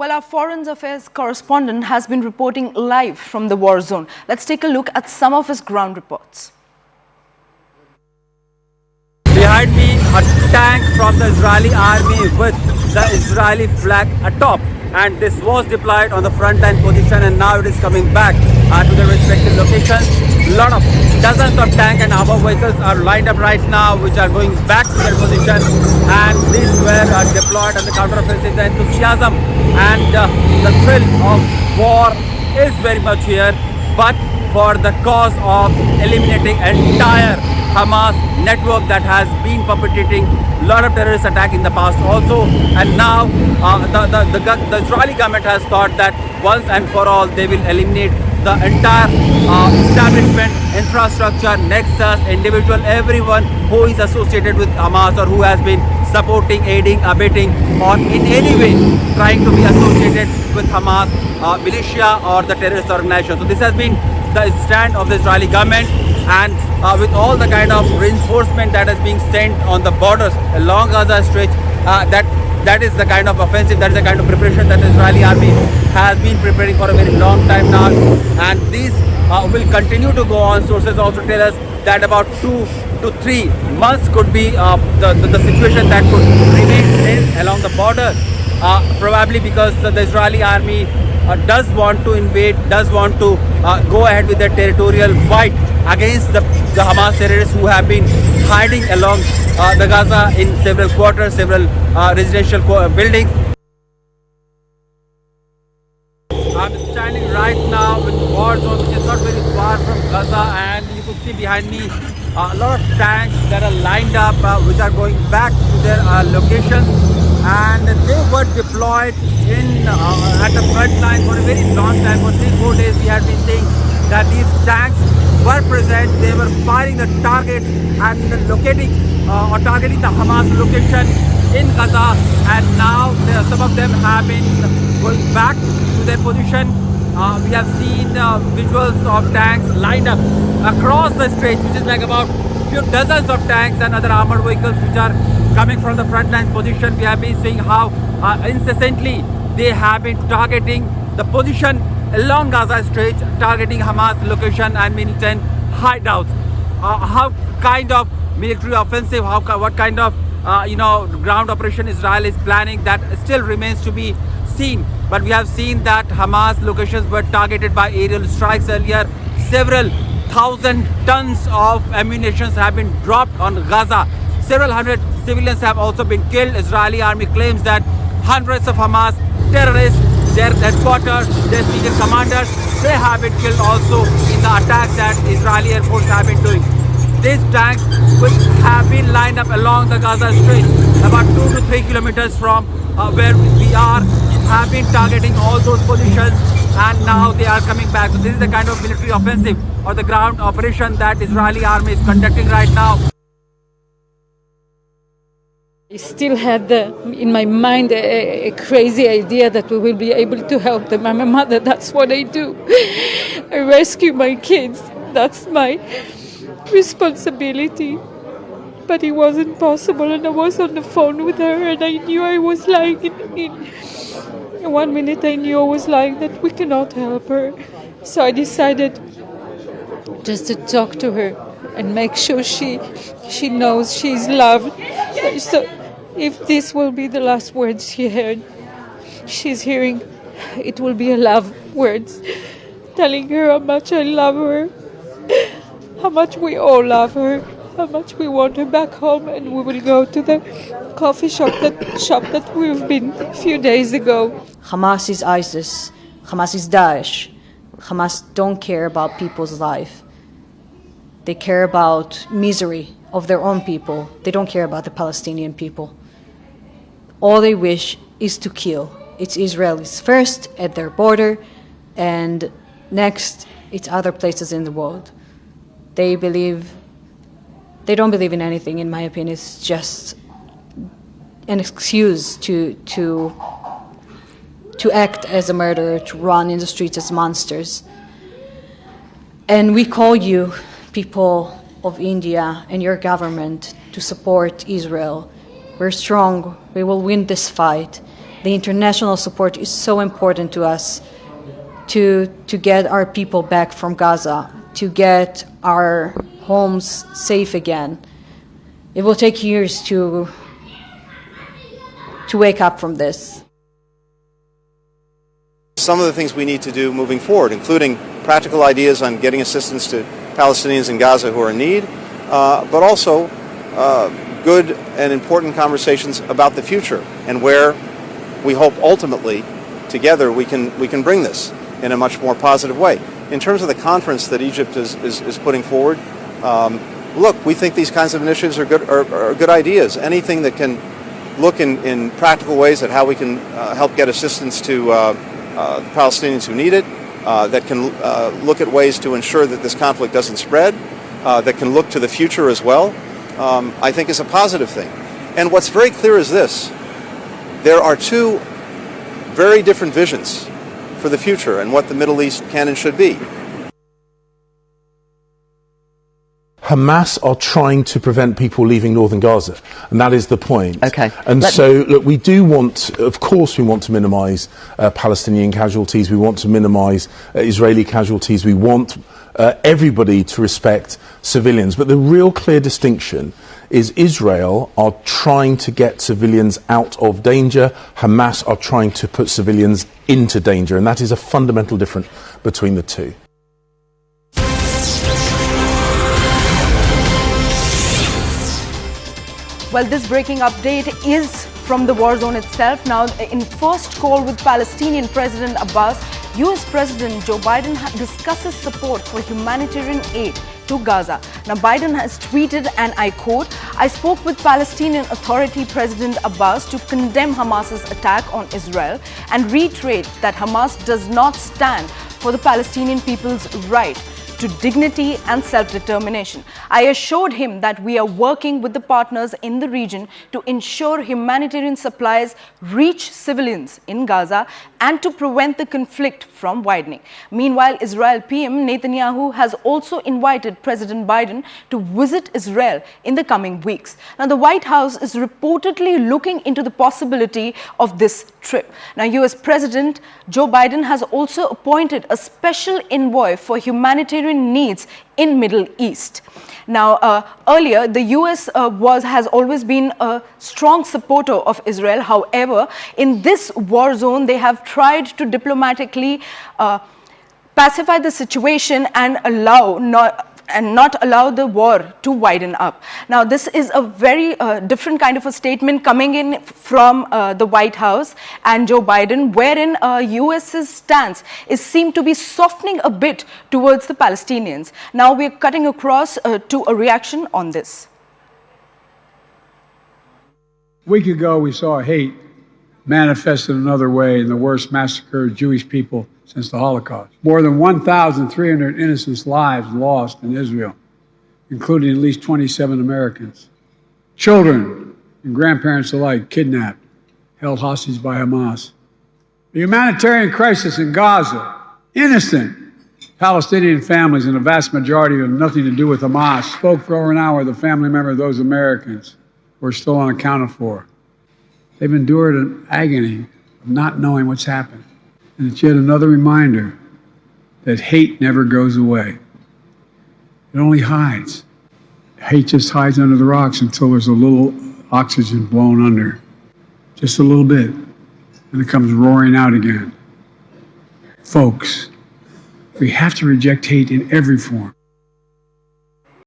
Well, our foreign affairs correspondent has been reporting live from the war zone. Let's take a look at some of his ground reports. Behind me, a tank from the Israeli army with the Israeli flag atop. And this was deployed on the front line position, and now it is coming back to the respective locations. Dozens of tank and armor vehicles are lined up right now, which are going back to their position. And these were deployed on the counteroffensive. The enthusiasm and the thrill of war is very much here, but for the cause of eliminating entire Hamas network that has been perpetrating a lot of terrorist attacks in the past also. And now the Israeli government has thought that once and for all they will eliminate the entire establishment, infrastructure, nexus, individual, everyone who is associated with Hamas or who has been supporting, aiding, abetting, or in any way trying to be associated with Hamas militia or the terrorist organization. So this has been the stand of the Israeli government, and with all the kind of reinforcement that is being sent on the borders along Gaza stretch, that is the kind of offensive, that is the kind of preparation that the Israeli army has been preparing for a very long time now, and these will continue to go on. Sources also tell us that about 2 to 3 months could be the situation that could remain tense along the border, probably because the Israeli army does want to invade, does want to go ahead with their territorial fight against the Hamas terrorists who have been hiding along the Gaza in several quarters, several residential buildings. I'm standing right now in the war zone, which is not very far from Gaza, and you can see behind me a lot of tanks that are lined up, which are going back to their locations. And they were deployed at the front line for a very long time. For 3-4 days we had been saying that these tanks were present. They were firing the target and locating or targeting the Hamas location in Gaza, and now some of them have been going back to their position. We have seen visuals of tanks lined up across the stretch, which is like about few dozens of tanks and other armored vehicles which are coming from the front line position. We have been seeing how incessantly they have been targeting the position along Gaza Stretch, targeting Hamas location and militant hideouts. How kind of military offensive, what kind of ground operation Israel is planning, that still remains to be seen. But we have seen that Hamas locations were targeted by aerial strikes earlier. Several thousand tons of ammunition have been dropped on Gaza. Several hundred civilians have also been killed. Israeli army claims that hundreds of Hamas terrorists, their headquarters, their senior commanders, they have been killed also in the attacks that Israeli Air Force have been doing. These tanks, which have been lined up along the Gaza Stretch, about 2 to 3 kilometers from where we are, have been targeting all those positions, and now they are coming back. So this is the kind of military offensive or the ground operation that Israeli army is conducting right now. I still had in my mind a crazy idea that we will be able to help them. I'm a mother, that's what I do. I rescue my kids, that's my responsibility. But it wasn't possible, and I was on the phone with her, and I knew I was lying. In 1 minute I knew I was lying, that we cannot help her. So I decided just to talk to her and make sure she knows she's loved. So if this will be the last words she's hearing, it will be a love words, telling her how much I love her, how much we all love her, how much we want her back home, and we will go to the coffee shop that we've been a few days ago. Hamas is ISIS, Hamas is Daesh. Hamas don't care about people's life. They care about misery of their own people. They don't care about the Palestinian people. All they wish is to kill. It's Israelis first at their border, and next it's other places in the world. They don't believe in anything, in my opinion. It's just an excuse to act as a murderer, to run in the streets as monsters. And we call you, people of India and your government, to support Israel. We're strong. We will win this fight. The international support is so important to us to get our people back from Gaza, to get our homes safe again. It will take years to wake up from this. Some of the things we need to do moving forward, including practical ideas on getting assistance to Palestinians in Gaza who are in need, but also good and important conversations about the future and where we hope ultimately together we can bring this in a much more positive way. In terms of the conference that Egypt is putting forward, look, we think these kinds of initiatives are good ideas. Anything that can look in practical ways at how we can help get assistance to the Palestinians who need it, that can look at ways to ensure that this conflict doesn't spread, that can look to the future as well, I think is a positive thing. And what's very clear is this: there are two very different visions for the future and what the Middle East can and should be. Hamas are trying to prevent people leaving northern Gaza, and that is the point. Okay. And look, we do want, of course, we want to minimise Palestinian casualties. We want to minimise Israeli casualties. We want everybody to respect civilians. But the real clear distinction is Israel are trying to get civilians out of danger. Hamas are trying to put civilians into danger, and that is a fundamental difference between the two. Well, this breaking update is from the war zone itself. Now, in first call with Palestinian President Abbas, US President Joe Biden discusses support for humanitarian aid to Gaza. Now, Biden has tweeted, and I quote, "I spoke with Palestinian Authority President Abbas to condemn Hamas's attack on Israel and reiterate that Hamas does not stand for the Palestinian people's right to dignity and self-determination. I assured him that we are working with the partners in the region to ensure humanitarian supplies reach civilians in Gaza and to prevent the conflict from widening." Meanwhile, Israel PM Netanyahu has also invited President Biden to visit Israel in the coming weeks. Now, the White House is reportedly looking into the possibility of this trip. Now, US President Joe Biden has also appointed a special envoy for humanitarian needs in Middle East. Now, earlier, the US has always been a strong supporter of Israel. However, in this war zone, they have tried to diplomatically pacify the situation and not allow the war to widen up. Now, this is a very different kind of a statement coming in from the White House and Joe Biden, wherein US's stance is seemed to be softening a bit towards the Palestinians. Now, we're cutting across to a reaction on this. A week ago, we saw hate manifested another way in the worst massacre of Jewish people since the Holocaust. More than 1,300 innocent lives lost in Israel, including at least 27 Americans. Children and grandparents alike kidnapped, held hostage by Hamas. The humanitarian crisis in Gaza, innocent Palestinian families, and the vast majority of them nothing to do with Hamas, spoke for over an hour with a family member of those Americans who are still unaccounted for. They've endured an agony of not knowing what's happened. And it's yet another reminder that hate never goes away. It only hides. Hate just hides under the rocks until there's a little oxygen blown under. Just a little bit. And it comes roaring out again. Folks, we have to reject hate in every form.